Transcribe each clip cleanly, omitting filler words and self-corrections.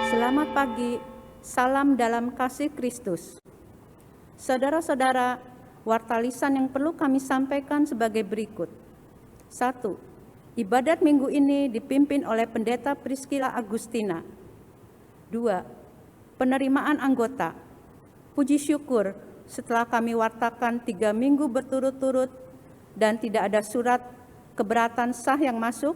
Selamat pagi, salam dalam kasih Kristus. Saudara-saudara, warta lisan yang perlu kami sampaikan sebagai berikut. 1. Ibadat minggu ini dipimpin oleh Pendeta Priscilla Agustina. 2. Penerimaan anggota. Puji syukur setelah kami wartakan 3 minggu berturut-turut dan tidak ada surat keberatan sah yang masuk,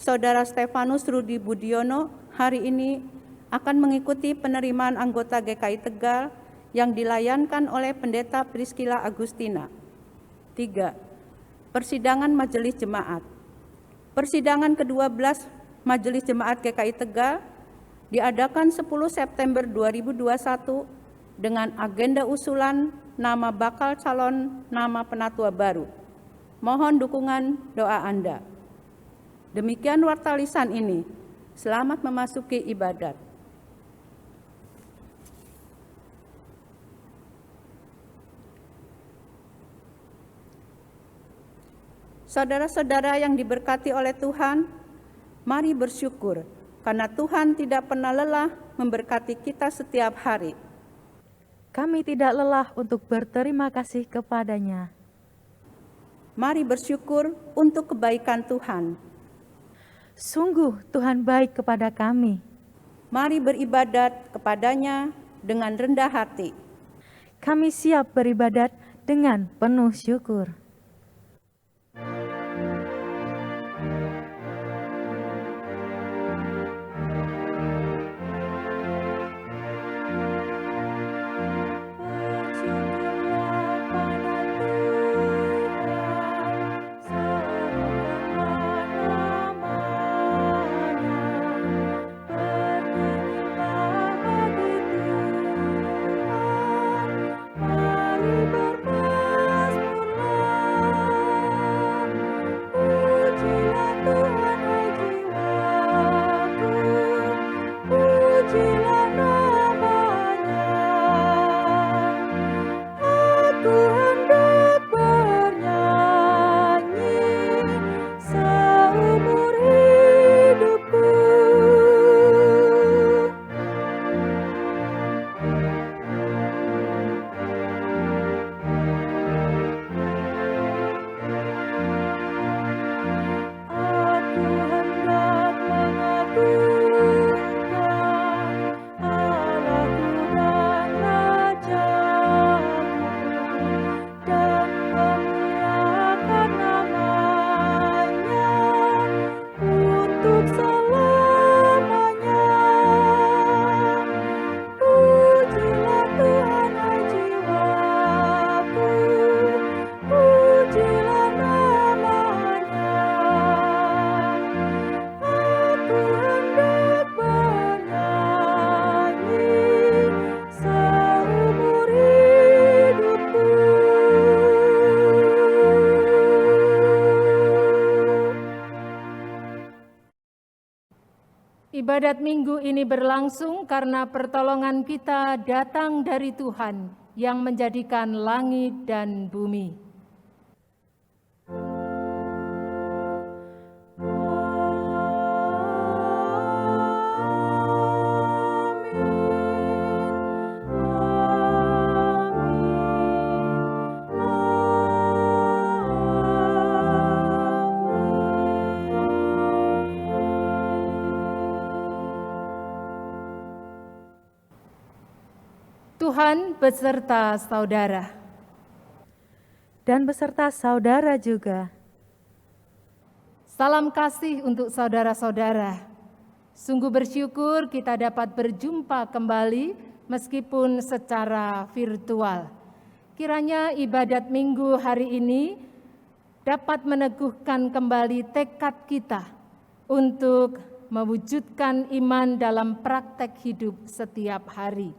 Saudara Stefanus Rudi Budiono hari ini akan mengikuti penerimaan anggota GKI Tegal yang dilayankan oleh Pendeta Priscilla Agustina. 3. Persidangan Majelis Jemaat. Persidangan ke-12 Majelis Jemaat GKI Tegal diadakan 10 September 2021 dengan agenda usulan nama bakal calon nama penatua baru. Mohon dukungan doa Anda. Demikian warta lisan ini. Selamat memasuki ibadat. Saudara-saudara yang diberkati oleh Tuhan, mari bersyukur karena Tuhan tidak pernah lelah memberkati kita setiap hari. Kami tidak lelah untuk berterima kasih kepadanya. Mari bersyukur untuk kebaikan Tuhan. Sungguh Tuhan baik kepada kami. Mari beribadat kepadanya dengan rendah hati. Kami siap beribadat dengan penuh syukur. Ibadat minggu ini berlangsung karena pertolongan kita datang dari Tuhan yang menjadikan langit dan bumi. Tuhan beserta saudara. Dan beserta saudara juga. Salam kasih untuk saudara-saudara. Sungguh bersyukur kita dapat berjumpa kembali meskipun secara virtual. Kiranya ibadat minggu hari ini dapat meneguhkan kembali tekad kita untuk mewujudkan iman dalam praktek hidup setiap hari.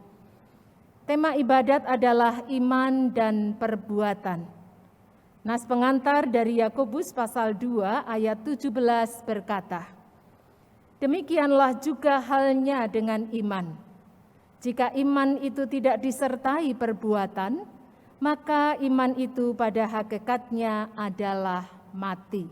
Tema ibadat adalah iman dan perbuatan. Nas pengantar dari Yakobus pasal 2 ayat 17 berkata, "Demikianlah juga halnya dengan iman. Jika iman itu tidak disertai perbuatan, maka iman itu pada hakikatnya adalah mati."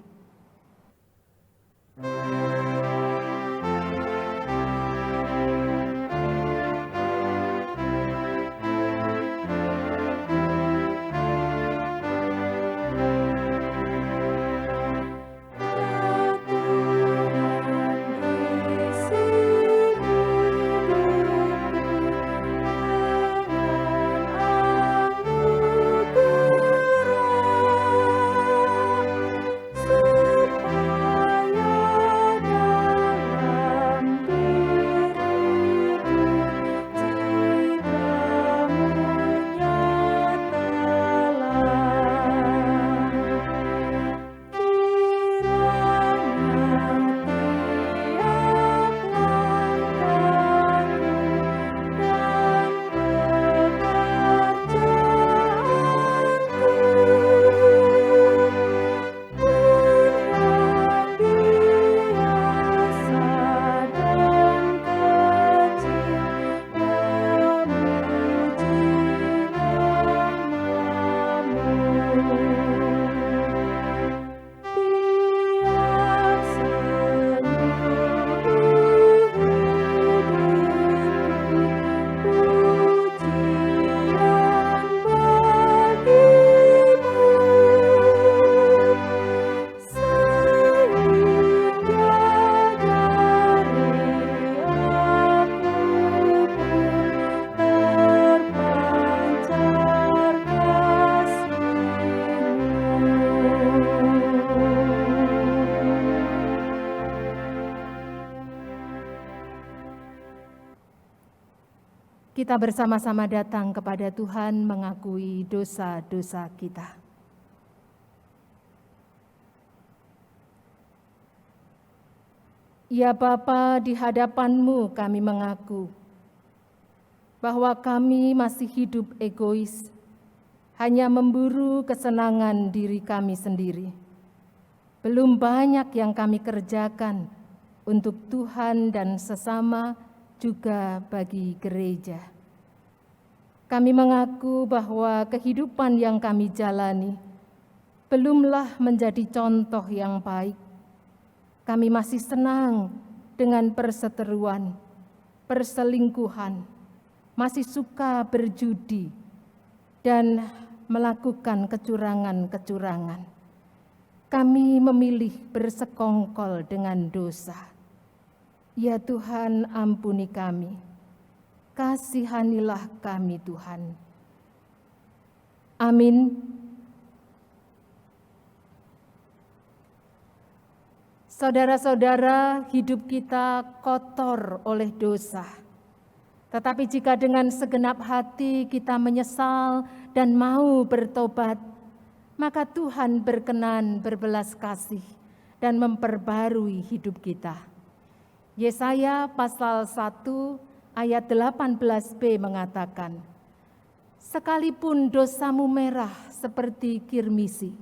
kita bersama-sama datang kepada Tuhan mengakui dosa-dosa kita. Ya Bapa, di hadapan-Mu kami mengaku bahwa kami masih hidup egois, hanya memburu kesenangan diri kami sendiri. Belum banyak yang kami kerjakan untuk Tuhan dan sesama, juga bagi gereja. Kami mengaku bahwa kehidupan yang kami jalani belumlah menjadi contoh yang baik. Kami masih senang dengan perseteruan, perselingkuhan, masih suka berjudi, dan melakukan kecurangan-kecurangan. Kami memilih bersekongkol dengan dosa. Ya Tuhan, ampuni kami. Kasihanilah kami Tuhan. Amin. Saudara-saudara, hidup kita kotor oleh dosa. Tetapi jika dengan segenap hati kita menyesal dan mau bertobat, maka Tuhan berkenan berbelas kasih dan memperbarui hidup kita. Yesaya pasal 1 ayat 18b mengatakan, "Sekalipun dosamu merah seperti kirmisi,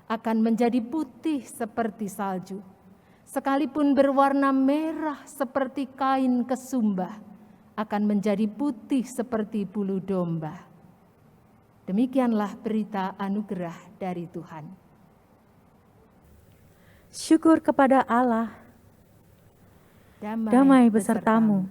akan menjadi putih seperti salju. Sekalipun berwarna merah seperti kain kesumbah, akan menjadi putih seperti bulu domba." Demikianlah berita anugerah dari Tuhan. Syukur kepada Allah. Damai besertamu.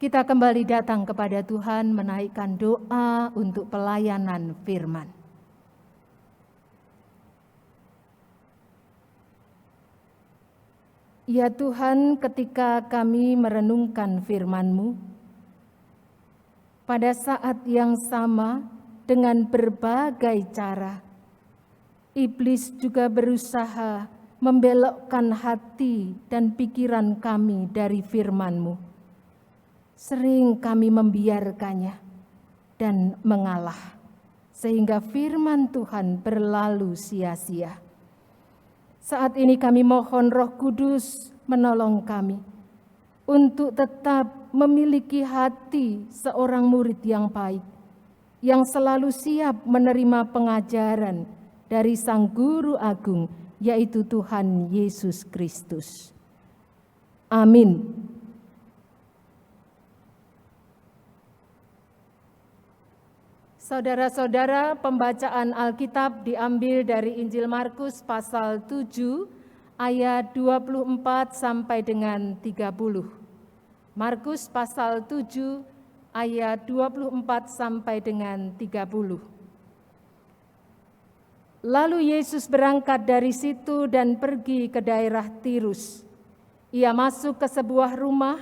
Kita kembali datang kepada Tuhan menaikkan doa untuk pelayanan firman. Ya Tuhan, ketika kami merenungkan firman-Mu, pada saat yang sama dengan berbagai cara, iblis juga berusaha membelokkan hati dan pikiran kami dari firman-Mu. Sering kami membiarkannya dan mengalah, sehingga firman Tuhan berlalu sia-sia. Saat ini kami mohon Roh Kudus menolong kami untuk tetap memiliki hati seorang murid yang baik, yang selalu siap menerima pengajaran dari Sang Guru Agung, yaitu Tuhan Yesus Kristus. Amin. Saudara-saudara, pembacaan Alkitab diambil dari Injil Markus pasal 7 ayat 24 sampai dengan 30. Markus pasal 7 ayat 24 sampai dengan 30. Lalu Yesus berangkat dari situ dan pergi ke daerah Tirus. Ia masuk ke sebuah rumah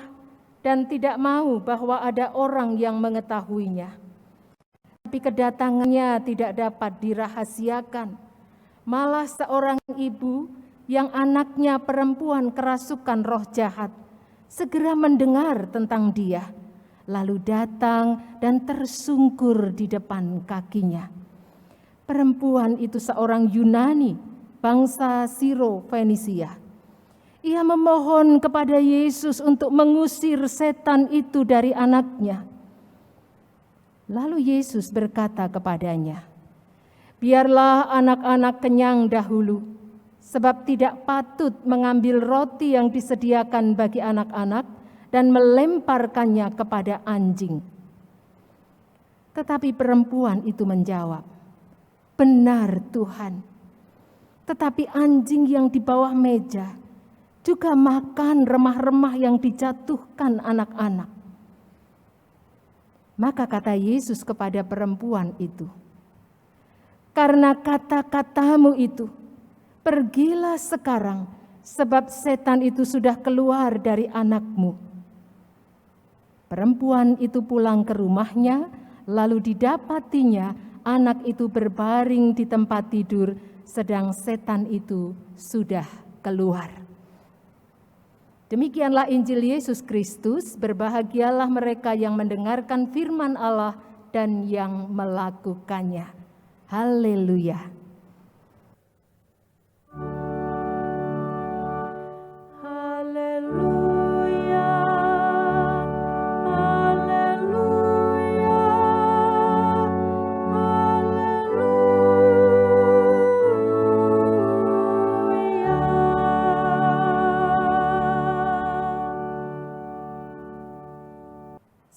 dan tidak mau bahwa ada orang yang mengetahuinya. Tapi kedatangannya tidak dapat dirahasiakan. Malah seorang ibu yang anaknya perempuan kerasukan roh jahat segera mendengar tentang dia, lalu datang dan tersungkur di depan kakinya. Perempuan itu seorang Yunani, bangsa Siro-Fenisia. Ia memohon kepada Yesus untuk mengusir setan itu dari anaknya. Lalu Yesus berkata kepadanya, "Biarlah anak-anak kenyang dahulu, sebab tidak patut mengambil roti yang disediakan bagi anak-anak dan melemparkannya kepada anjing." Tetapi perempuan itu menjawab, "Benar Tuhan, tetapi anjing yang di bawah meja juga makan remah-remah yang dijatuhkan anak-anak." Maka kata Yesus kepada perempuan itu, "Karena kata-katamu itu, pergilah sekarang, sebab setan itu sudah keluar dari anakmu." Perempuan itu pulang ke rumahnya, lalu didapatinya anak itu berbaring di tempat tidur, sedang setan itu sudah keluar. Demikianlah Injil Yesus Kristus. Berbahagialah mereka yang mendengarkan firman Allah dan yang melakukannya. Haleluya. Haleluya,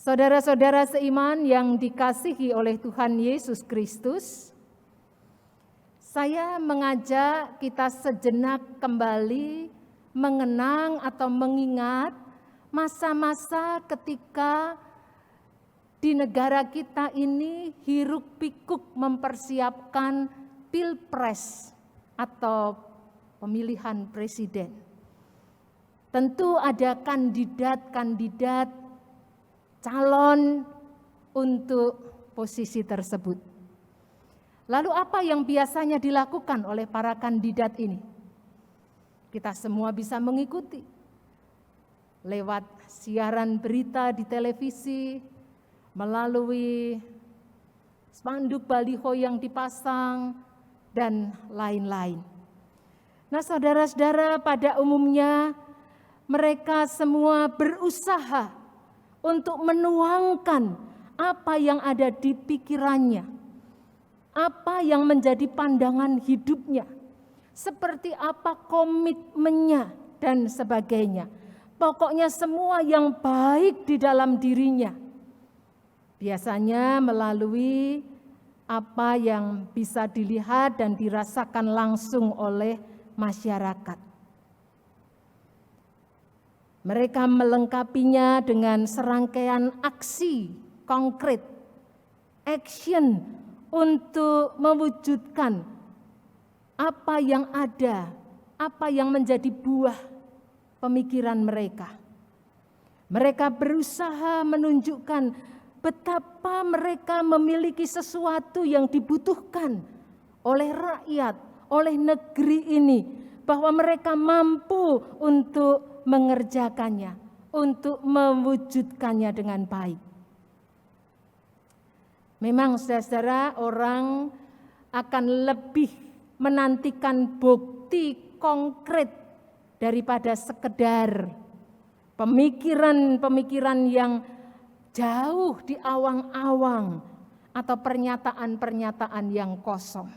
Saudara-saudara seiman yang dikasihi oleh Tuhan Yesus Kristus, saya mengajak kita sejenak kembali mengenang atau mengingat masa-masa ketika di negara kita ini hiruk-pikuk mempersiapkan pilpres atau pemilihan presiden. Tentu ada kandidat-kandidat calon untuk posisi tersebut. Lalu apa yang biasanya dilakukan oleh para kandidat ini? Kita semua bisa mengikuti lewat siaran berita di televisi, melalui spanduk baliho yang dipasang, dan lain-lain. Nah, saudara-saudara, pada umumnya mereka semua berusaha untuk menuangkan apa yang ada di pikirannya, apa yang menjadi pandangan hidupnya, seperti apa komitmennya dan sebagainya. Pokoknya semua yang baik di dalam dirinya. Biasanya melalui apa yang bisa dilihat dan dirasakan langsung oleh masyarakat. Mereka melengkapinya dengan serangkaian aksi konkret, action untuk mewujudkan apa yang ada, apa yang menjadi buah pemikiran mereka. Mereka berusaha menunjukkan betapa mereka memiliki sesuatu yang dibutuhkan oleh rakyat, oleh negeri ini, bahwa mereka mampu untuk mengerjakannya, untuk mewujudkannya dengan baik. Memang saudara-saudara, orang akan lebih menantikan bukti konkret daripada sekedar pemikiran-pemikiran yang jauh di awang-awang atau pernyataan-pernyataan yang kosong.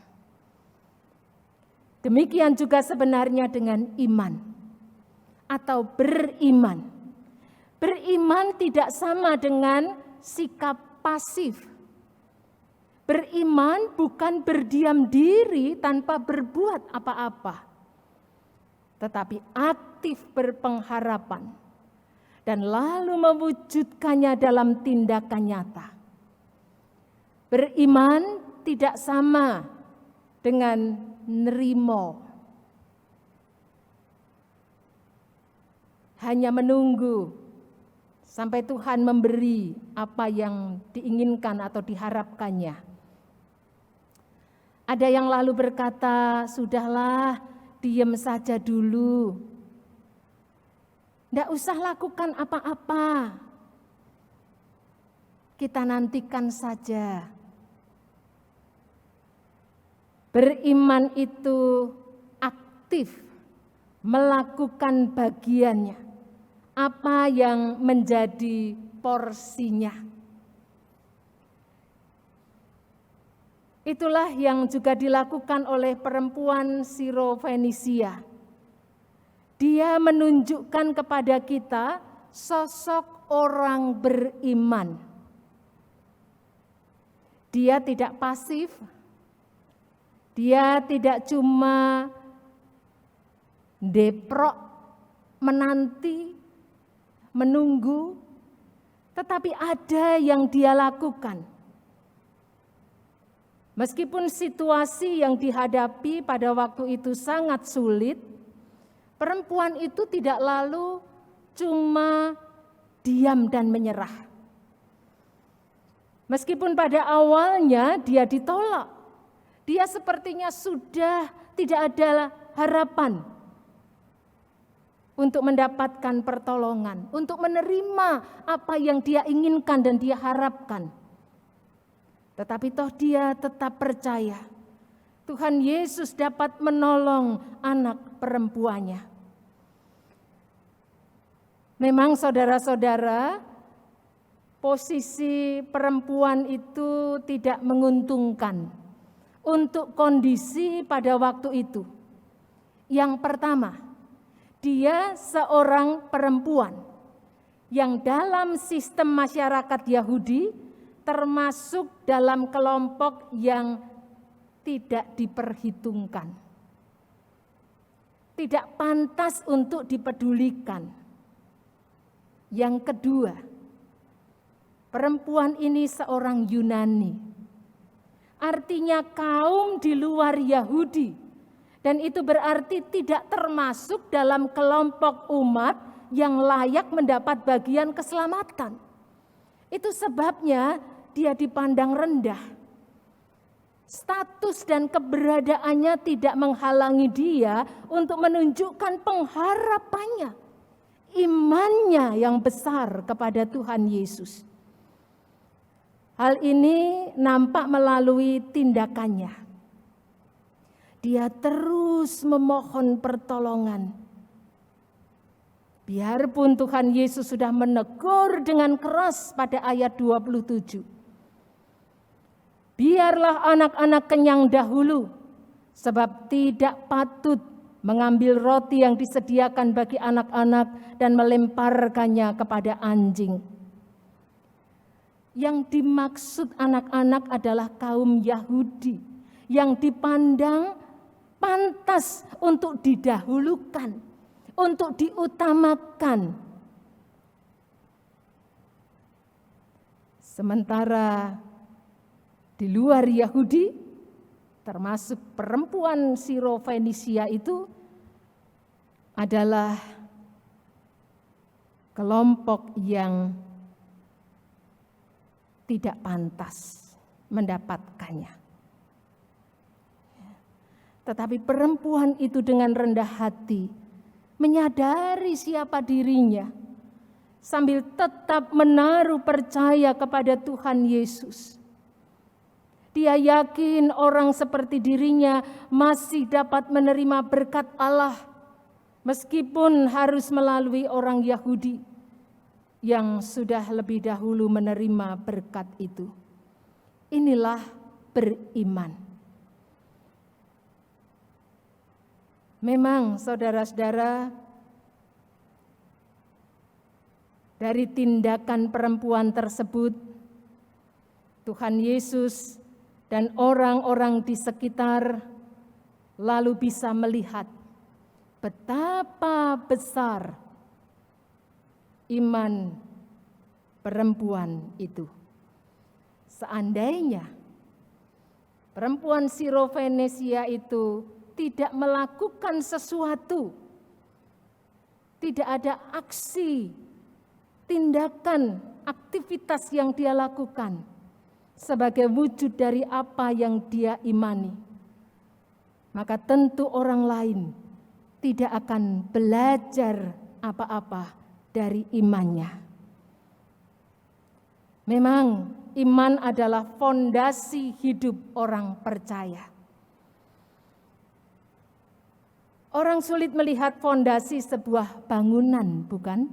Demikian juga sebenarnya dengan iman atau beriman. Beriman tidak sama dengan sikap pasif. Beriman bukan berdiam diri tanpa berbuat apa-apa, tetapi aktif berpengharapan dan lalu mewujudkannya dalam tindakan nyata. Beriman tidak sama dengan nerimo, hanya menunggu sampai Tuhan memberi apa yang diinginkan atau diharapkannya. Ada yang lalu berkata, sudahlah, diam saja dulu. Tidak usah lakukan apa-apa. Kita nantikan saja. Beriman itu aktif melakukan bagiannya, apa yang menjadi porsinya. Itulah yang juga dilakukan oleh perempuan Sirofenisia. Dia menunjukkan kepada kita sosok orang beriman. Dia tidak pasif. Dia tidak cuma deprok, menanti, menunggu, tetapi ada yang dia lakukan. Meskipun situasi yang dihadapi pada waktu itu sangat sulit, perempuan itu tidak lalu cuma diam dan menyerah. Meskipun pada awalnya dia ditolak, dia sepertinya sudah tidak ada harapan untuk mendapatkan pertolongan, untuk menerima apa yang dia inginkan dan dia harapkan. Tetapi toh dia tetap percaya Tuhan Yesus dapat menolong anak perempuannya. Memang saudara-saudara, posisi perempuan itu tidak menguntungkan untuk kondisi pada waktu itu. Yang pertama, dia seorang perempuan yang dalam sistem masyarakat Yahudi termasuk dalam kelompok yang tidak diperhitungkan. Tidak pantas untuk dipedulikan. Yang kedua, perempuan ini seorang Yunani. Artinya kaum di luar Yahudi. Dan itu berarti tidak termasuk dalam kelompok umat yang layak mendapat bagian keselamatan. Itu sebabnya dia dipandang rendah. Status dan keberadaannya tidak menghalangi dia untuk menunjukkan pengharapannya, imannya yang besar kepada Tuhan Yesus. Hal ini nampak melalui tindakannya. Dia terus memohon pertolongan. Biarpun Tuhan Yesus sudah menegur dengan keras pada ayat 27. Biarlah anak-anak kenyang dahulu, sebab tidak patut mengambil roti yang disediakan bagi anak-anak dan melemparkannya kepada anjing. Yang dimaksud anak-anak adalah kaum Yahudi yang dipandang pantas untuk didahulukan, untuk diutamakan. Sementara di luar Yahudi, termasuk perempuan Sirofenisia itu adalah kelompok yang tidak pantas mendapatkannya. Tetapi perempuan itu dengan rendah hati menyadari siapa dirinya, sambil tetap menaruh percaya kepada Tuhan Yesus. Dia yakin orang seperti dirinya masih dapat menerima berkat Allah, meskipun harus melalui orang Yahudi yang sudah lebih dahulu menerima berkat itu. Inilah beriman. Memang saudara-saudara, dari tindakan perempuan tersebut, Tuhan Yesus dan orang-orang di sekitar lalu bisa melihat betapa besar iman perempuan itu. Seandainya perempuan Sirofenesia itu tidak melakukan sesuatu, tidak ada aksi, tindakan, aktivitas yang dia lakukan sebagai wujud dari apa yang dia imani, maka tentu orang lain tidak akan belajar apa-apa dari imannya. Memang iman adalah fondasi hidup orang percaya. Orang sulit melihat fondasi sebuah bangunan, bukan?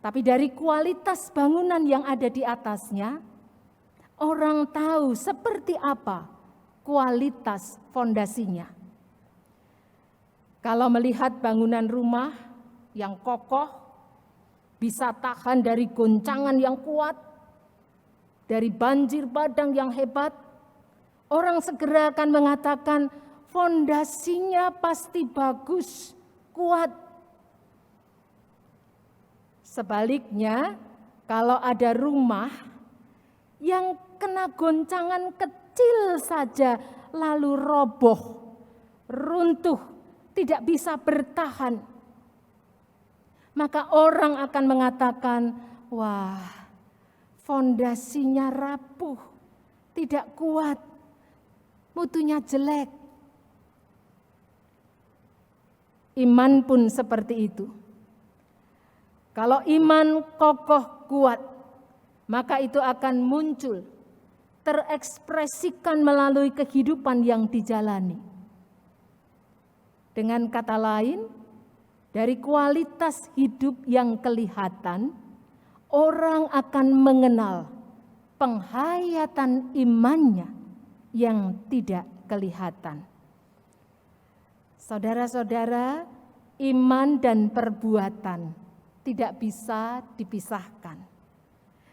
Tapi dari kualitas bangunan yang ada di atasnya, orang tahu seperti apa kualitas fondasinya. Kalau melihat bangunan rumah yang kokoh, bisa tahan dari goncangan yang kuat, dari banjir bandang yang hebat, orang segera akan mengatakan, fondasinya pasti bagus, kuat. Sebaliknya, kalau ada rumah yang kena goncangan kecil saja lalu roboh, runtuh, tidak bisa bertahan, maka orang akan mengatakan, wah, fondasinya rapuh, tidak kuat, mutunya jelek. Iman pun seperti itu. Kalau iman kokoh kuat, maka itu akan muncul, terekspresikan melalui kehidupan yang dijalani. Dengan kata lain, dari kualitas hidup yang kelihatan, orang akan mengenal penghayatan imannya yang tidak kelihatan. Saudara-saudara, iman dan perbuatan tidak bisa dipisahkan.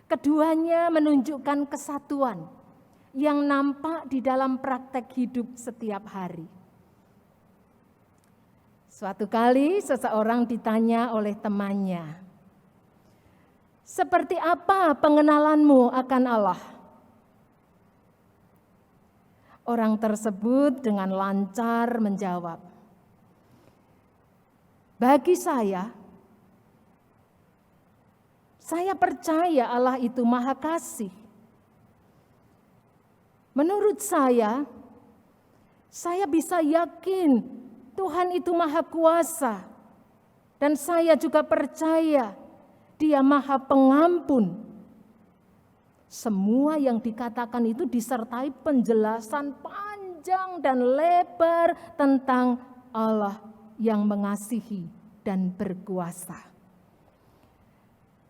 Keduanya menunjukkan kesatuan yang nampak di dalam praktek hidup setiap hari. Suatu kali seseorang ditanya oleh temannya, "Seperti apa pengenalanmu akan Allah?" Orang tersebut dengan lancar menjawab, "Bagi saya percaya Allah itu Maha Kasih. Menurut saya bisa yakin Tuhan itu Maha Kuasa. Dan saya juga percaya Dia Maha Pengampun." Semua yang dikatakan itu disertai penjelasan panjang dan lebar tentang Allah yang mengasihi dan berkuasa.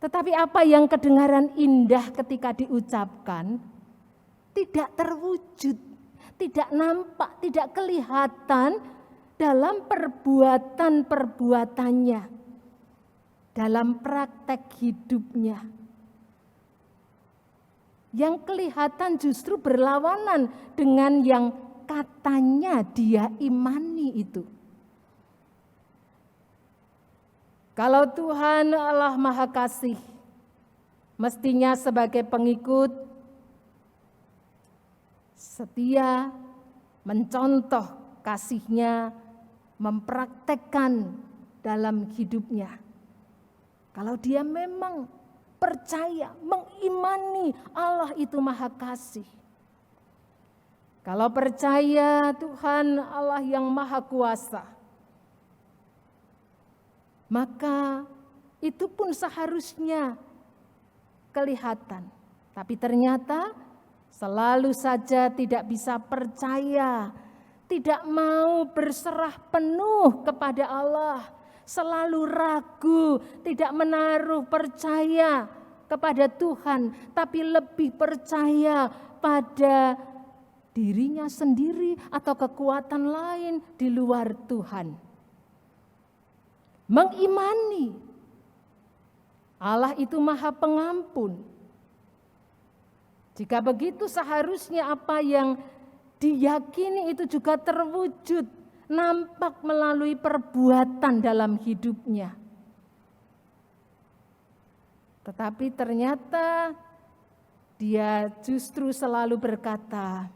Tetapi apa yang kedengaran indah ketika diucapkan tidak terwujud, tidak nampak, tidak kelihatan dalam perbuatan-perbuatannya, dalam praktek hidupnya. Yang kelihatan justru berlawanan dengan yang katanya dia imani itu. Kalau Tuhan Allah Maha Kasih, mestinya sebagai pengikut setia, mencontoh kasih-Nya, mempraktekkan dalam hidupnya. Kalau dia memang percaya, mengimani Allah itu Maha Kasih. Kalau percaya Tuhan Allah yang Maha Kuasa, maka itu pun seharusnya kelihatan. Tapi ternyata selalu saja tidak bisa percaya, tidak mau berserah penuh kepada Allah, selalu ragu, tidak menaruh percaya kepada Tuhan, tapi lebih percaya pada dirinya sendiri atau kekuatan lain di luar Tuhan. Mengimani Allah itu Maha Pengampun. Jika begitu seharusnya apa yang diyakini itu juga terwujud, nampak melalui perbuatan dalam hidupnya. Tetapi ternyata dia justru selalu berkata,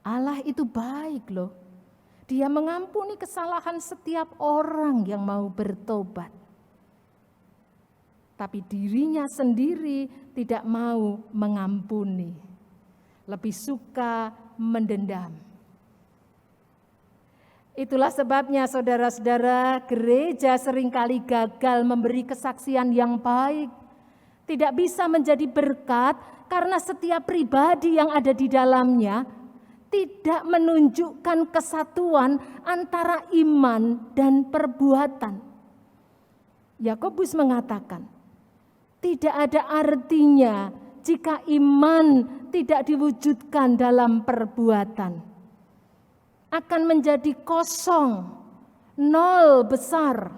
Allah itu baik loh. Dia mengampuni kesalahan setiap orang yang mau bertobat. Tapi dirinya sendiri tidak mau mengampuni. Lebih suka mendendam. Itulah sebabnya saudara-saudara, gereja seringkali gagal memberi kesaksian yang baik. Tidak bisa menjadi berkat karena setiap pribadi yang ada di dalamnya tidak menunjukkan kesatuan antara iman dan perbuatan. Yakobus mengatakan, tidak ada artinya jika iman tidak diwujudkan dalam perbuatan. Akan menjadi kosong, nol besar.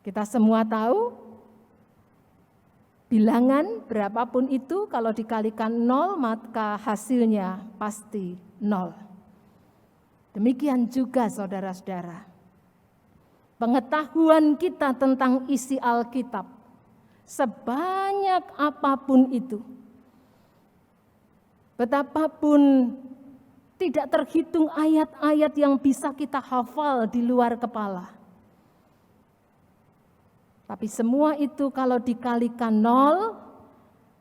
Kita semua tahu bilangan berapapun itu kalau dikalikan 0 maka hasilnya pasti 0. Demikian juga saudara-saudara. Pengetahuan kita tentang isi Alkitab sebanyak apapun itu, betapapun tidak terhitung ayat-ayat yang bisa kita hafal di luar kepala. Tapi semua itu kalau dikalikan 0,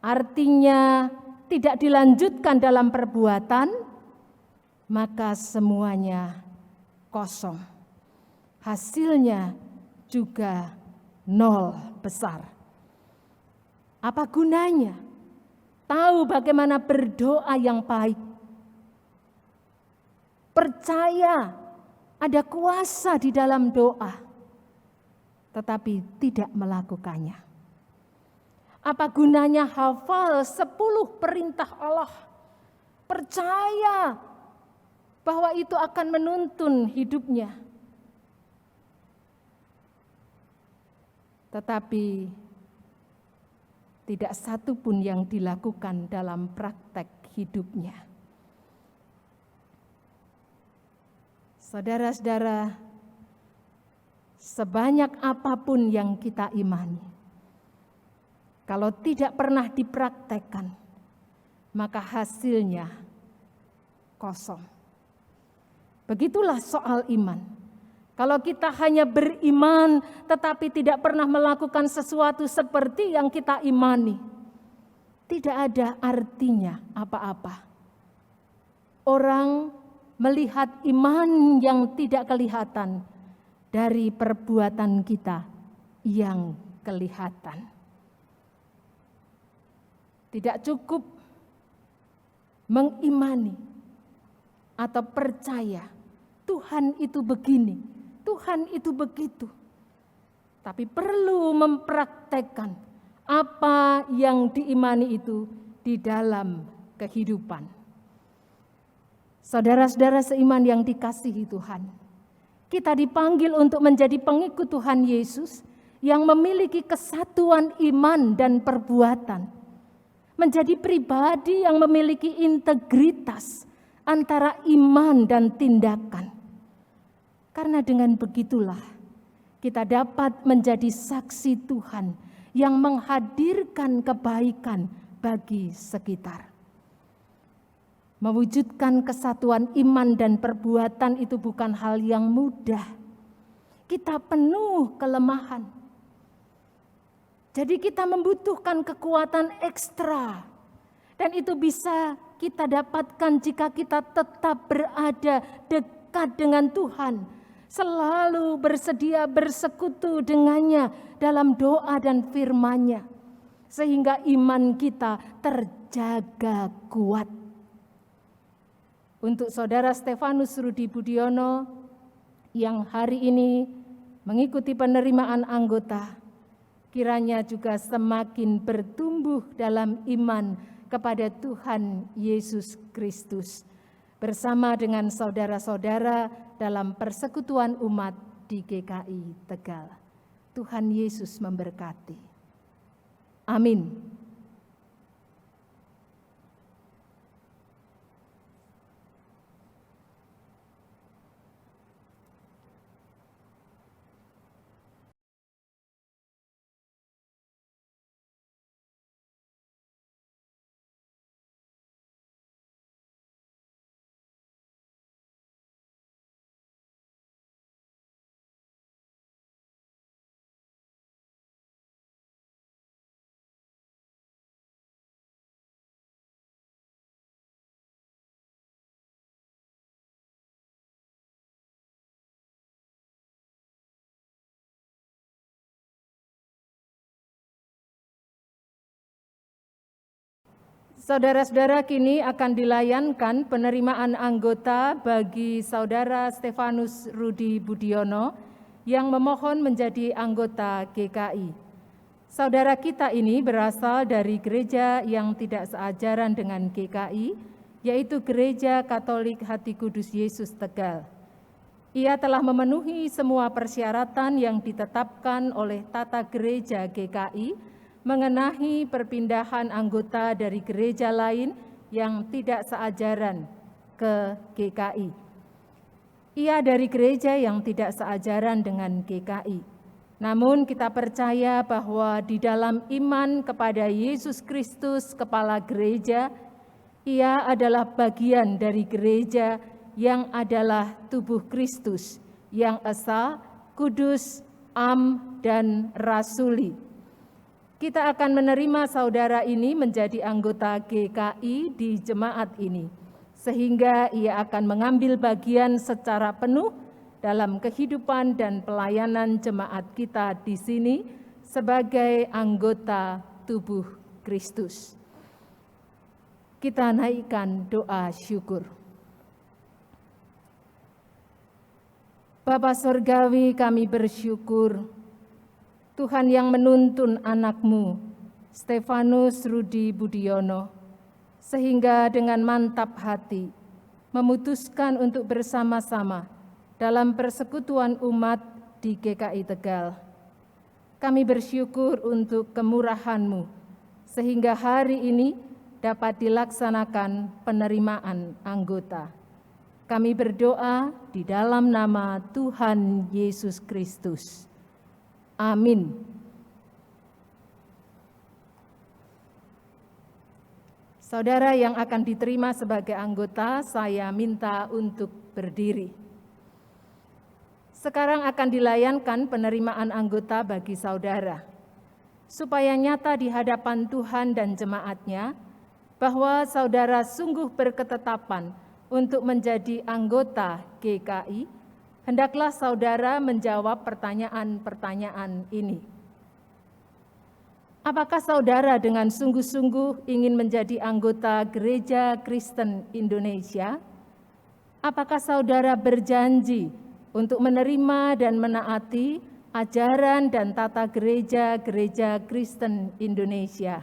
artinya tidak dilanjutkan dalam perbuatan, maka semuanya kosong. Hasilnya juga 0 besar. Apa gunanya? Tahu bagaimana berdoa yang baik. Percaya ada kuasa di dalam doa, tetapi tidak melakukannya. Apa gunanya hafal 10 perintah Allah? Percaya bahwa itu akan menuntun hidupnya. Tetapi tidak satu pun yang dilakukan dalam praktek hidupnya. Saudara-saudara, sebanyak apapun yang kita imani, kalau tidak pernah dipraktekkan, maka hasilnya kosong. Begitulah soal iman. Kalau kita hanya beriman tetapi tidak pernah melakukan sesuatu seperti yang kita imani, tidak ada artinya apa-apa. Orang melihat iman yang tidak kelihatan dari perbuatan kita yang kelihatan. Tidak cukup mengimani atau percaya Tuhan itu begini, Tuhan itu begitu. Tapi perlu mempraktekkan apa yang diimani itu di dalam kehidupan. Saudara-saudara seiman yang dikasihi Tuhan, kita dipanggil untuk menjadi pengikut Tuhan Yesus yang memiliki kesatuan iman dan perbuatan. Menjadi pribadi yang memiliki integritas antara iman dan tindakan. Karena dengan begitulah kita dapat menjadi saksi Tuhan yang menghadirkan kebaikan bagi sekitar. Mewujudkan kesatuan iman dan perbuatan itu bukan hal yang mudah. Kita penuh kelemahan. Jadi kita membutuhkan kekuatan ekstra. Dan itu bisa kita dapatkan jika kita tetap berada dekat dengan Tuhan, selalu bersedia bersekutu dengannya dalam doa dan firman-Nya, sehingga iman kita terjaga kuat. Untuk Saudara Stefanus Rudi Budiono yang hari ini mengikuti penerimaan anggota, kiranya juga semakin bertumbuh dalam iman kepada Tuhan Yesus Kristus, bersama dengan saudara-saudara dalam persekutuan umat di GKI Tegal. Tuhan Yesus memberkati. Amin. Saudara-saudara, kini akan dilayankan penerimaan anggota bagi Saudara Stefanus Rudi Budiono yang memohon menjadi anggota GKI. Saudara kita ini berasal dari gereja yang tidak seajaran dengan GKI, yaitu Gereja Katolik Hati Kudus Yesus Tegal. Ia telah memenuhi semua persyaratan yang ditetapkan oleh tata gereja GKI mengenai perpindahan anggota dari gereja lain yang tidak seajaran ke GKI. Ia dari gereja yang tidak seajaran dengan GKI. Namun kita percaya bahwa di dalam iman kepada Yesus Kristus, Kepala Gereja, ia adalah bagian dari gereja yang adalah tubuh Kristus, yang esa, kudus, am, dan rasuli. Kita akan menerima saudara ini menjadi anggota GKI di jemaat ini, sehingga ia akan mengambil bagian secara penuh dalam kehidupan dan pelayanan jemaat kita di sini sebagai anggota tubuh Kristus. Kita naikkan doa syukur. Bapa Surgawi, kami bersyukur Tuhan yang menuntun anak-Mu, Stefanus Rudi Budiono, sehingga dengan mantap hati memutuskan untuk bersama-sama dalam persekutuan umat di GKI Tegal. Kami bersyukur untuk kemurahan-Mu, sehingga hari ini dapat dilaksanakan penerimaan anggota. Kami berdoa di dalam nama Tuhan Yesus Kristus. Amin. Saudara yang akan diterima sebagai anggota, saya minta untuk berdiri. Sekarang akan dilayankan penerimaan anggota bagi saudara, supaya nyata di hadapan Tuhan dan jemaat-Nya bahwa saudara sungguh berketetapan untuk menjadi anggota GKI. Hendaklah saudara menjawab pertanyaan-pertanyaan ini. Apakah saudara dengan sungguh-sungguh ingin menjadi anggota Gereja Kristen Indonesia? Apakah saudara berjanji untuk menerima dan menaati ajaran dan tata gereja-gereja Kristen Indonesia?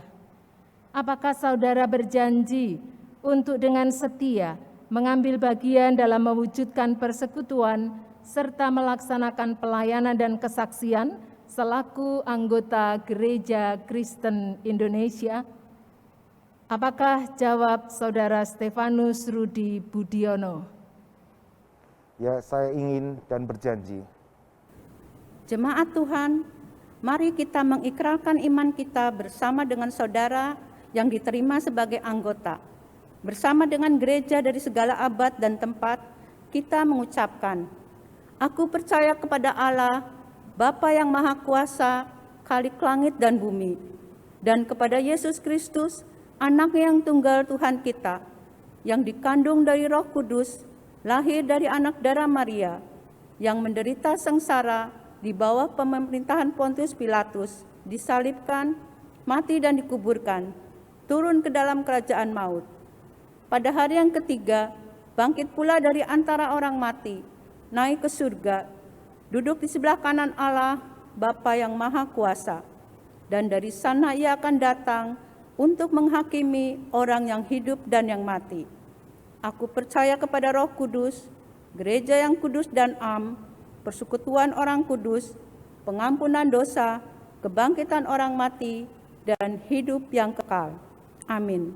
Apakah saudara berjanji untuk dengan setia mengambil bagian dalam mewujudkan persekutuan serta melaksanakan pelayanan dan kesaksian selaku anggota Gereja Kristen Indonesia? Apakah jawab saudara Stefanus Rudi Budiono? Ya, saya ingin dan berjanji. Jemaat Tuhan, mari kita mengikrarkan iman kita bersama dengan saudara yang diterima sebagai anggota. Bersama dengan gereja dari segala abad dan tempat, kita mengucapkan, Aku percaya kepada Allah, Bapa yang Maha Kuasa, Khalik langit dan bumi, dan kepada Yesus Kristus, Anak yang tunggal Tuhan kita, yang dikandung dari Roh Kudus, lahir dari anak darah Maria, yang menderita sengsara di bawah pemerintahan Pontius Pilatus, disalibkan, mati dan dikuburkan, turun ke dalam kerajaan maut. Pada hari yang ketiga, bangkit pula dari antara orang mati, naik ke surga, duduk di sebelah kanan Allah, Bapa yang Maha Kuasa. Dan dari sana ia akan datang untuk menghakimi orang yang hidup dan yang mati. Aku percaya kepada Roh Kudus, gereja yang kudus dan am, persekutuan orang kudus, pengampunan dosa, kebangkitan orang mati, dan hidup yang kekal. Amin.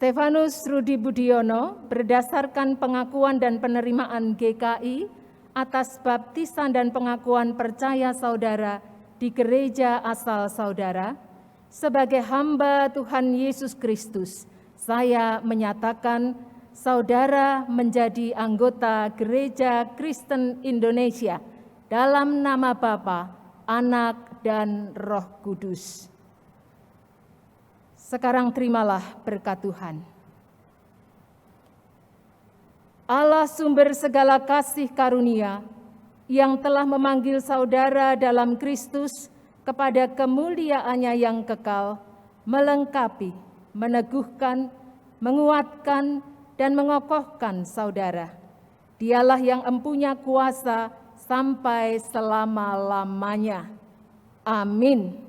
Stefanus Rudi Budiono berdasarkan pengakuan dan penerimaan GKI atas baptisan dan pengakuan percaya saudara di gereja asal saudara, sebagai hamba Tuhan Yesus Kristus, saya menyatakan saudara menjadi anggota Gereja Kristen Indonesia dalam nama Bapa, Anak, dan Roh Kudus. Sekarang terimalah berkat Tuhan. Allah sumber segala kasih karunia yang telah memanggil saudara dalam Kristus kepada kemuliaannya yang kekal, melengkapi, meneguhkan, menguatkan, dan mengokohkan saudara. Dialah yang empunya kuasa sampai selama-lamanya. Amin.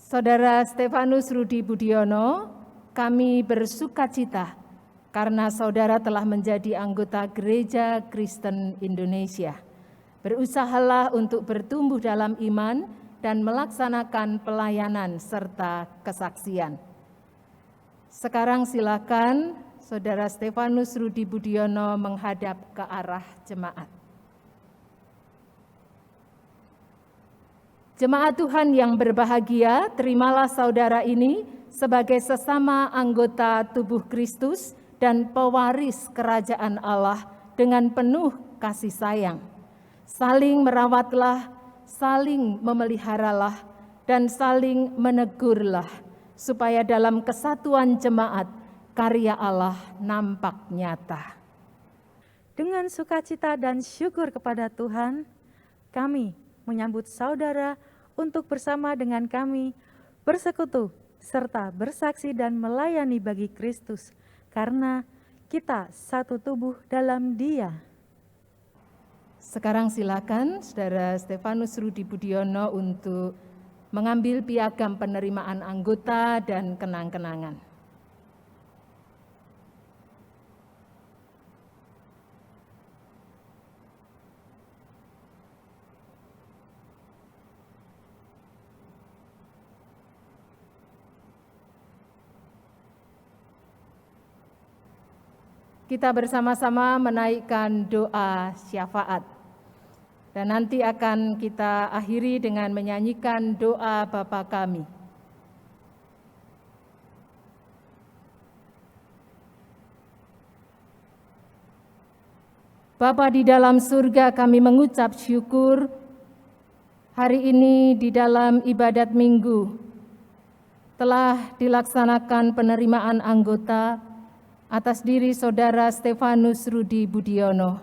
Saudara Stefanus Rudi Budiono, kami bersukacita karena saudara telah menjadi anggota Gereja Kristen Indonesia. Berusahalah untuk bertumbuh dalam iman dan melaksanakan pelayanan serta kesaksian. Sekarang silakan Saudara Stefanus Rudi Budiono menghadap ke arah jemaat. Jemaat Tuhan yang berbahagia, terimalah saudara ini sebagai sesama anggota tubuh Kristus dan pewaris kerajaan Allah dengan penuh kasih sayang. Saling merawatlah, saling memeliharalah, dan saling menegurlah, supaya dalam kesatuan jemaat karya Allah nampak nyata. Dengan sukacita dan syukur kepada Tuhan, kami menyambut saudara untuk bersama dengan kami bersekutu serta bersaksi dan melayani bagi Kristus, karena kita satu tubuh dalam Dia. Sekarang silakan Saudara Stefanus Rudi Budiono untuk mengambil piagam penerimaan anggota dan kenang-kenangan. Kita bersama-sama menaikkan doa syafaat. Dan nanti akan kita akhiri dengan menyanyikan doa Bapa kami. Bapa di dalam surga, kami mengucap syukur hari ini di dalam ibadat minggu telah dilaksanakan penerimaan anggota atas diri Saudara Stefanus Rudi Budiono.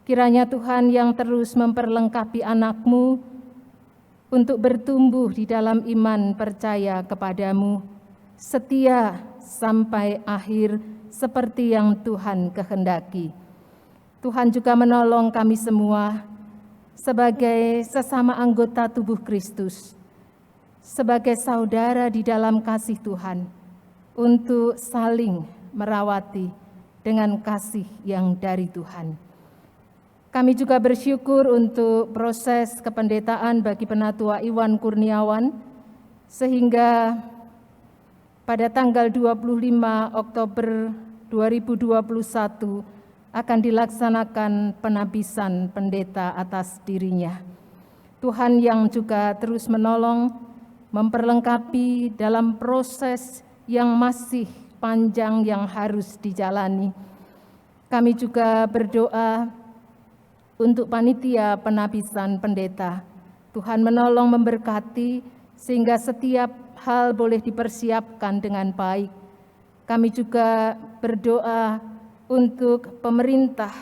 Kiranya Tuhan yang terus memperlengkapi anak-Mu untuk bertumbuh di dalam iman percaya kepadamu, setia sampai akhir seperti yang Tuhan kehendaki. Tuhan juga menolong kami semua sebagai sesama anggota tubuh Kristus, sebagai saudara di dalam kasih Tuhan, untuk saling merawati dengan kasih yang dari Tuhan. Kami juga bersyukur untuk proses kependetaan bagi Penatua Iwan Kurniawan, sehingga pada tanggal 25 Oktober 2021 akan dilaksanakan penabisan pendeta atas dirinya. Tuhan yang juga terus menolong, memperlengkapi dalam proses yang masih panjang yang harus dijalani. Kami juga berdoa untuk panitia penabisan pendeta. Tuhan menolong memberkati sehingga setiap hal boleh dipersiapkan dengan baik. Kami juga berdoa untuk pemerintah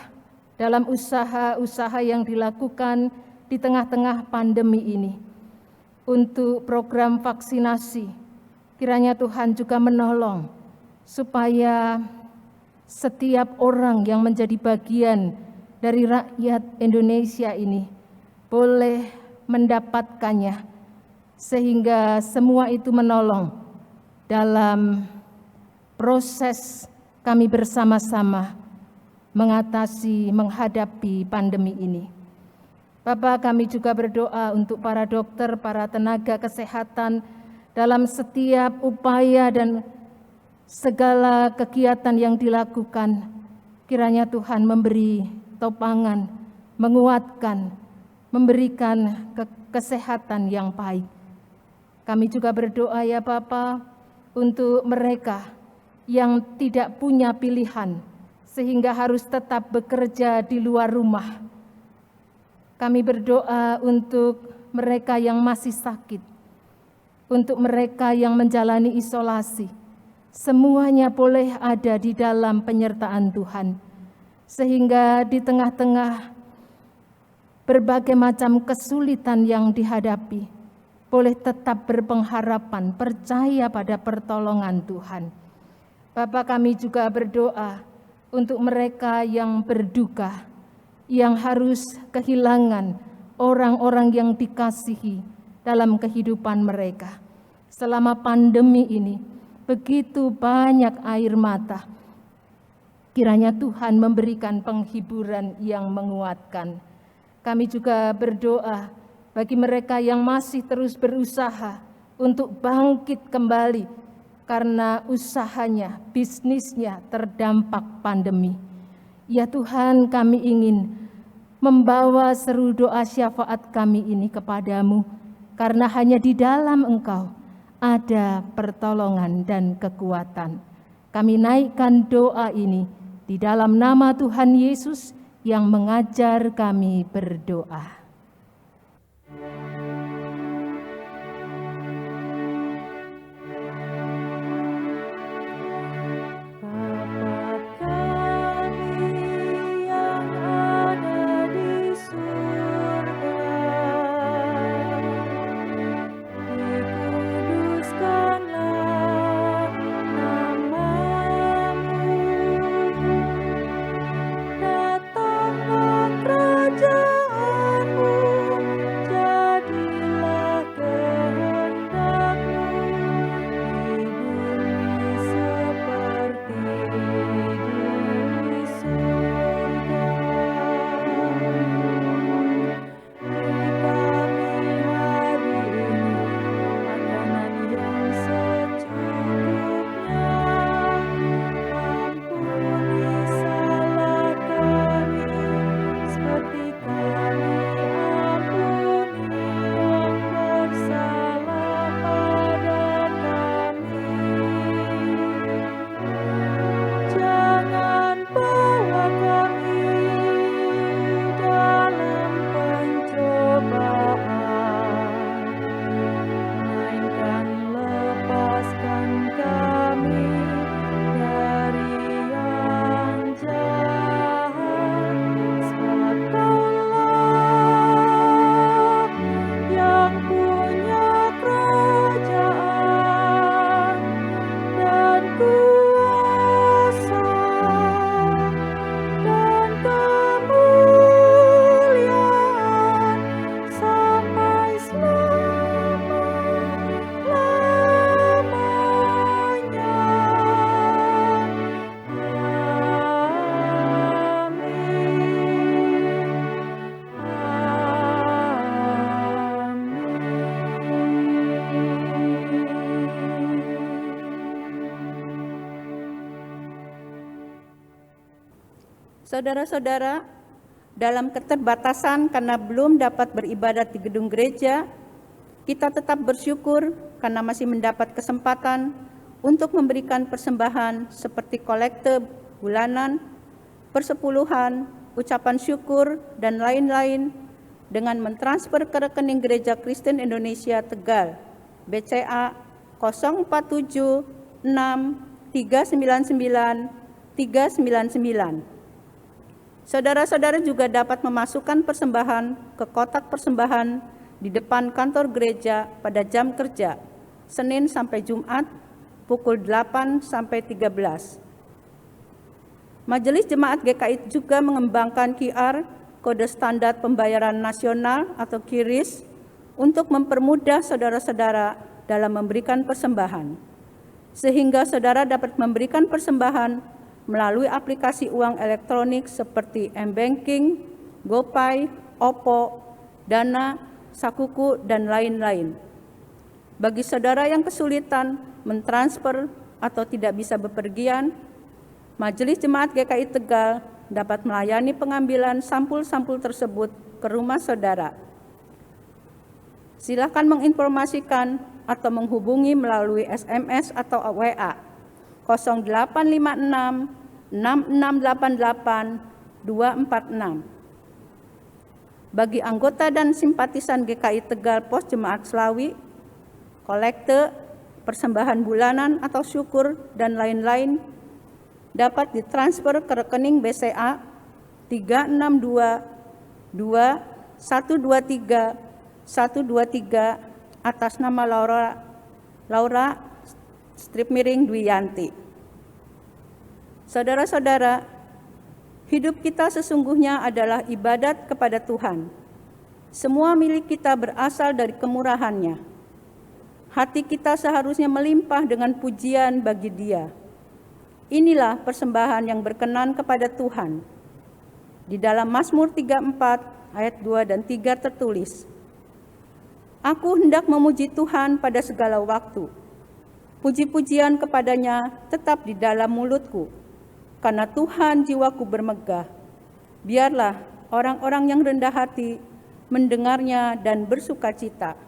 dalam usaha-usaha yang dilakukan di tengah-tengah pandemi ini. Untuk program vaksinasi, kiranya Tuhan juga menolong supaya setiap orang yang menjadi bagian dari rakyat Indonesia ini boleh mendapatkannya, sehingga semua itu menolong dalam proses kami bersama-sama menghadapi pandemi ini. Bapak, kami juga berdoa untuk para dokter, para tenaga kesehatan dalam setiap upaya dan segala kegiatan yang dilakukan. Kiranya Tuhan memberi topangan, menguatkan, memberikan kesehatan yang baik. Kami juga berdoa ya Bapa untuk mereka yang tidak punya pilihan sehingga harus tetap bekerja di luar rumah. Kami berdoa untuk mereka yang masih sakit, untuk mereka yang menjalani isolasi. Semuanya boleh ada di dalam penyertaan Tuhan, sehingga di tengah-tengah berbagai macam kesulitan yang dihadapi, boleh tetap berpengharapan, percaya pada pertolongan Tuhan. Bapa, kami juga berdoa untuk mereka yang berduka, yang harus kehilangan orang-orang yang dikasihi dalam kehidupan mereka. selama pandemi ini begitu banyak air mata. Kiranya Tuhan memberikan penghiburan yang menguatkan. Kami juga berdoa bagi mereka yang masih terus berusaha untuk bangkit kembali karena usahanya, bisnisnya terdampak pandemi. Ya Tuhan, kami ingin membawa seru doa syafaat kami ini kepadamu, karena hanya di dalam Engkau ada pertolongan dan kekuatan. Kami naikkan doa ini di dalam nama Tuhan Yesus yang mengajar kami berdoa. Saudara-saudara, dalam keterbatasan karena belum dapat beribadat di gedung gereja, kita tetap bersyukur karena masih mendapat kesempatan untuk memberikan persembahan seperti kolekte bulanan, persepuluhan, ucapan syukur, dan lain-lain dengan mentransfer ke rekening Gereja Kristen Indonesia Tegal, BCA 0476399 399. Saudara-saudara juga dapat memasukkan persembahan ke kotak persembahan di depan kantor gereja pada jam kerja, Senin sampai Jumat, pukul 8 sampai 13. Majelis Jemaat GKI juga mengembangkan QR, kode standar pembayaran nasional atau QRIS, untuk mempermudah saudara-saudara dalam memberikan persembahan, sehingga saudara dapat memberikan persembahan melalui aplikasi uang elektronik seperti M-Banking, GoPay, OPPO, Dana, Sakuku, dan lain-lain. Bagi saudara yang kesulitan mentransfer atau tidak bisa bepergian, Majelis Jemaat GKI Tegal dapat melayani pengambilan sampul-sampul tersebut ke rumah saudara. Silakan menginformasikan atau menghubungi melalui SMS atau WA 0856 6688 246. Bagi anggota dan simpatisan GKI Tegal Pos Jemaat Slawi, kolekte, persembahan bulanan atau syukur, dan lain-lain dapat ditransfer ke rekening BCA 3622123 atas nama Laura Dwiyanti. Saudara-saudara, hidup kita sesungguhnya adalah ibadat kepada Tuhan. Semua milik kita berasal dari kemurahan-Nya. hati kita seharusnya melimpah dengan pujian bagi Dia. Inilah persembahan yang berkenan kepada Tuhan. Di dalam Mazmur 34 ayat 2 dan 3 tertulis, "Aku hendak memuji Tuhan pada segala waktu. Puji-pujian kepadanya tetap di dalam mulutku. Karena Tuhan jiwaku bermegah. Biarlah orang-orang yang rendah hati mendengarnya dan bersukacita."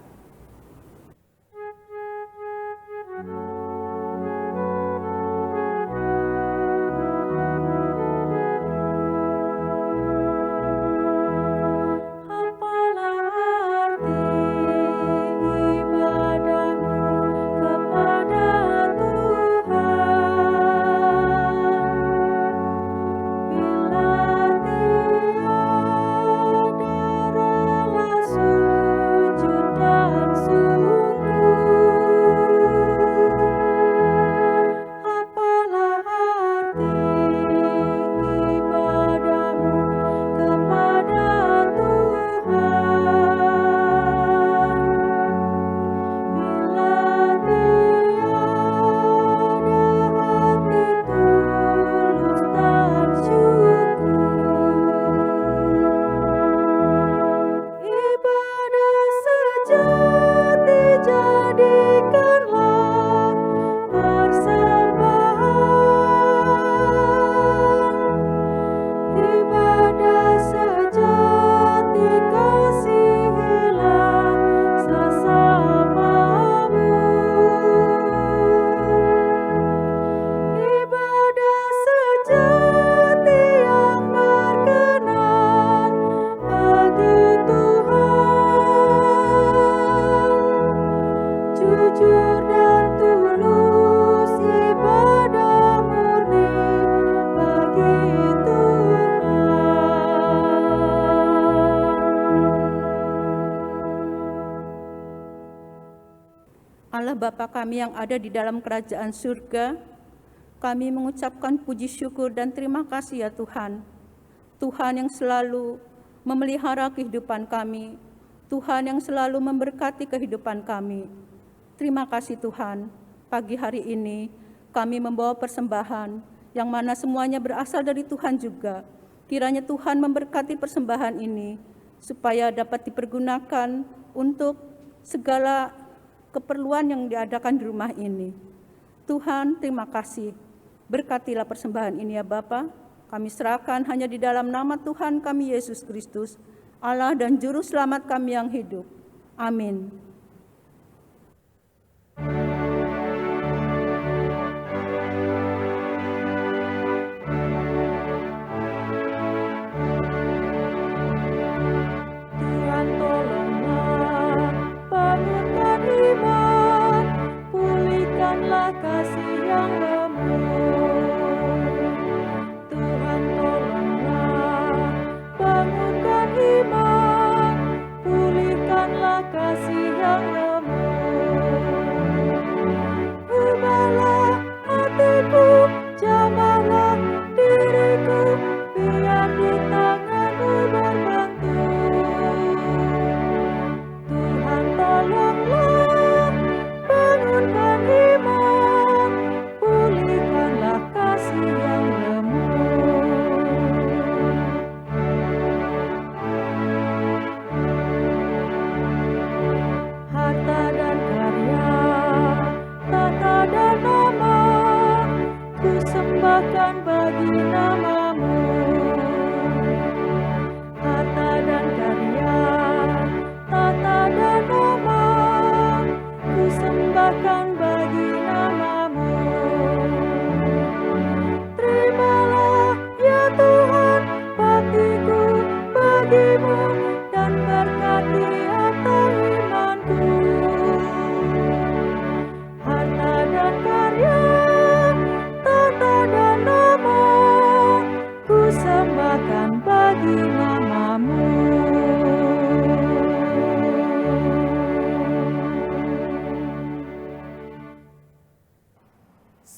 Allah Bapa kami yang ada di dalam kerajaan surga, kami mengucapkan puji syukur dan terima kasih ya Tuhan. Tuhan yang selalu memelihara kehidupan kami, Tuhan yang selalu memberkati kehidupan kami. Terima kasih Tuhan, pagi hari ini kami membawa persembahan yang mana semuanya berasal dari Tuhan juga. Kiranya Tuhan memberkati persembahan ini supaya dapat dipergunakan untuk segala keperluan yang diadakan di rumah ini. Tuhan, terima kasih. Berkatilah persembahan ini ya Bapa. Kami serahkan hanya di dalam nama Tuhan kami Yesus Kristus, Allah dan Juru Selamat kami yang hidup. Amin.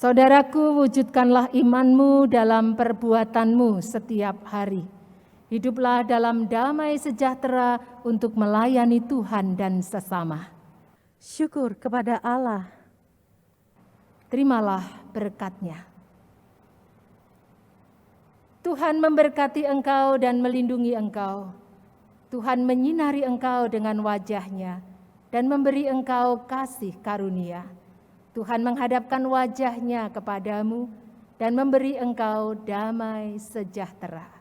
Saudaraku, wujudkanlah imanmu dalam perbuatanmu setiap hari. Hiduplah dalam damai sejahtera untuk melayani Tuhan dan sesama. syukur kepada Allah. Terimalah berkat-Nya. Tuhan memberkati engkau dan melindungi engkau. Tuhan menyinari engkau dengan wajah-Nya dan memberi engkau kasih karunia. Tuhan menghadapkan wajah-Nya kepadamu dan memberi engkau damai sejahtera.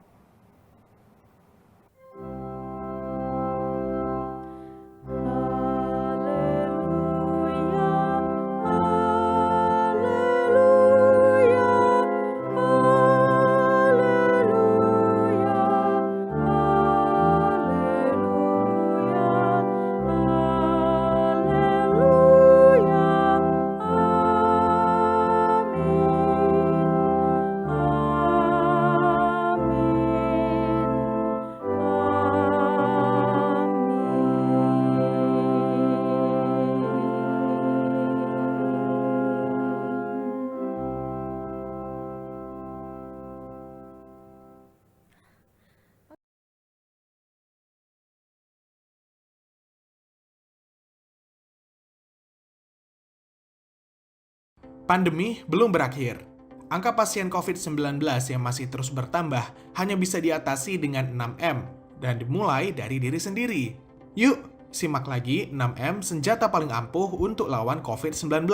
Pandemi belum berakhir. Angka pasien COVID-19 yang masih terus bertambah hanya bisa diatasi dengan 6M dan dimulai dari diri sendiri. Yuk, simak lagi 6M senjata paling ampuh untuk lawan COVID-19.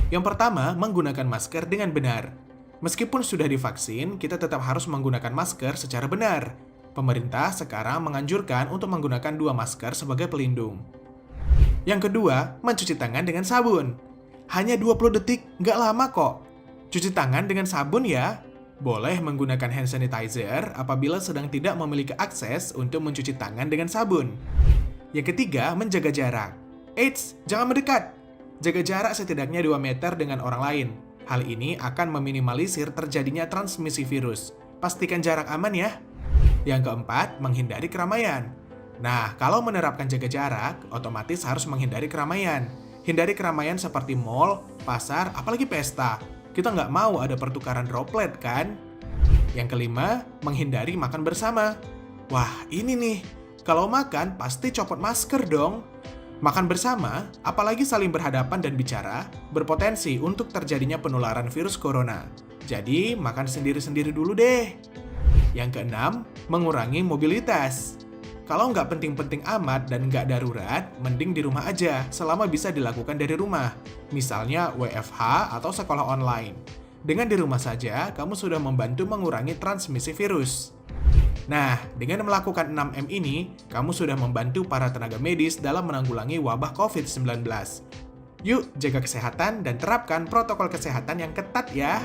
Yang pertama, menggunakan masker dengan benar. Meskipun sudah divaksin, kita tetap harus menggunakan masker secara benar. Pemerintah sekarang menganjurkan untuk menggunakan 2 masker sebagai pelindung. Yang kedua, mencuci tangan dengan sabun. Hanya 20 detik, nggak lama kok. Cuci tangan dengan sabun ya. Boleh menggunakan hand sanitizer apabila sedang tidak memiliki akses untuk mencuci tangan dengan sabun. Yang ketiga, menjaga jarak. Eits, jangan mendekat. Jaga jarak setidaknya 2 meter dengan orang lain. Hal ini akan meminimalisir terjadinya transmisi virus. Pastikan jarak aman ya. Yang keempat, menghindari keramaian. Nah, kalau menerapkan jaga jarak, otomatis harus menghindari keramaian. Hindari keramaian seperti mall, pasar, apalagi pesta. Kita nggak mau ada pertukaran droplet kan? Yang kelima, menghindari makan bersama. Wah, ini nih. Kalau makan, pasti copot masker dong. Makan bersama, apalagi saling berhadapan dan bicara, berpotensi untuk terjadinya penularan virus corona. Jadi, makan sendiri-sendiri dulu deh. Yang keenam, mengurangi mobilitas. Kalau nggak penting-penting amat dan nggak darurat, mending di rumah aja selama bisa dilakukan dari rumah. Misalnya WFH atau sekolah online. Dengan di rumah saja, kamu sudah membantu mengurangi transmisi virus. Nah, dengan melakukan 6M ini, kamu sudah membantu para tenaga medis dalam menanggulangi wabah COVID-19. Yuk, jaga kesehatan dan terapkan protokol kesehatan yang ketat ya.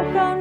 Akan